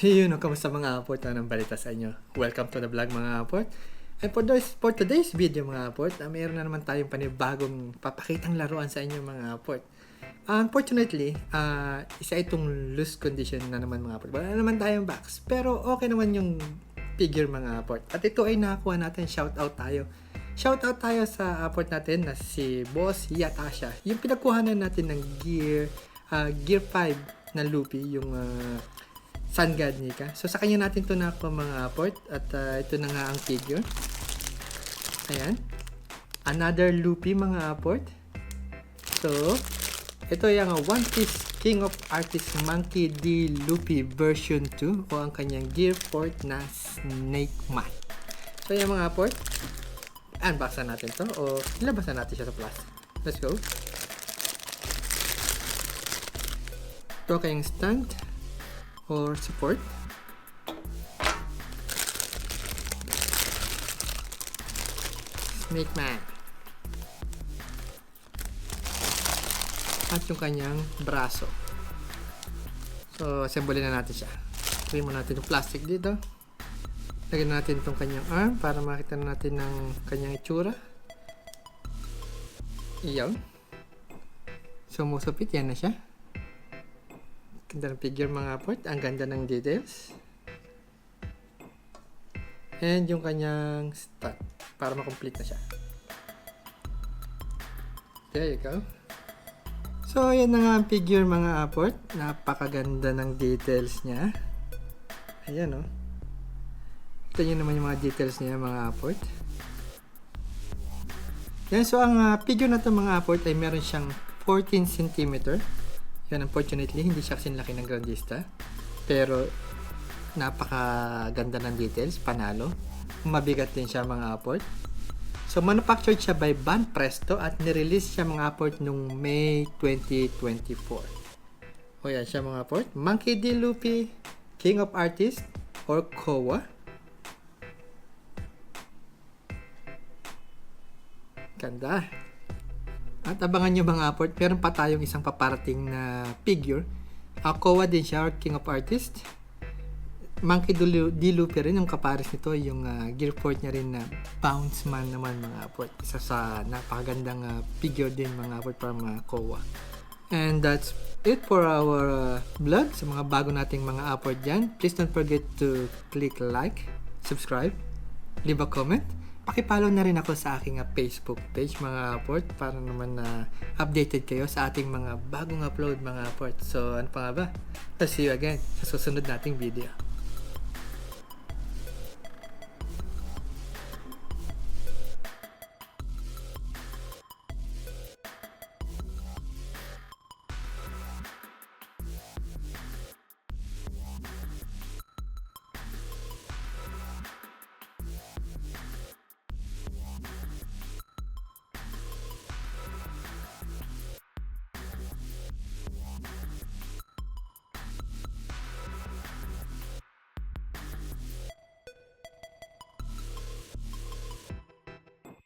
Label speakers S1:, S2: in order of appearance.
S1: Yun, kamusta mga aport? Anong balita sa inyo? Welcome to the vlog mga aport. And for today's video mga aport, meron na naman tayong panibagong papakitang laruan sa inyo mga aport. Unfortunately, isa itong loose condition na naman mga aport. Wala naman tayong box, pero okay naman yung figure mga aport. At ito ay nakakuha natin, shoutout tayo. Shoutout tayo sa aport natin na si Boss Yatasha. Yung pinagkuhanan natin ng Gear 5 na Luffy, yung Sun God Nika. So, sa kanya natin ito nakuha mga aport. At ito na nga ang figure. Ayan. Another Luffy mga aport. So, ito yung One Piece King of Artists Monkey D. Luffy version 2 o ang kanyang Gear 4 na Snake Man. So, yung mga aport, unboxan natin to o ilabasan natin siya sa plastic. Let's go. Ito kayong stand or support. Snake Man. At yung kanyang braso. So, assemble na natin siya. Trim mo natin yung plastic dito. Lagyan natin itong kanyang arm para makita na natin ng kanyang itsura. Iyon. Sumusupit. Yan na siya. Ganda ng figure mga aport. Ang ganda ng details. And yung kanyang stud para makomplete na siya. There you go. So, yan na nga ang figure mga aport. Napakaganda ng details niya. Ayan o. Ito nyo naman yung mga details niya mga aport. Yan. So, ang figure na ito mga aport ay meron siyang 14 cm. Yan, unfortunately, hindi siya kasing laki ng Grandista. Pero, napakaganda ng details. Panalo. Mabigat din siya mga aport. So, manufactured siya by Ban Presto at nirelease siya mga aport noong May 2024. O yan siya mga aport. Monkey D. Luffy, King of Artists, or KOA. Ganda. At abangan nyo mga aport, meron pa tayong isang paparating na figure. KOA din siya, or King of Artists. Monkey D. Luffy rin, yung kapares nito, yung Gear 4 niya rin na Bounce Man naman mga aport. Isa sa napakagandang figure din mga aport para mga KOA. And that's it for our vlog. Sa mga bago nating mga aport dyan, please don't forget to click like, subscribe, leave a comment. Pakipollow na rin ako sa aking Facebook page mga aport para naman na updated kayo sa ating mga bagong upload mga aport. So ano pa nga ba? I'll see you again sa susunod nating video.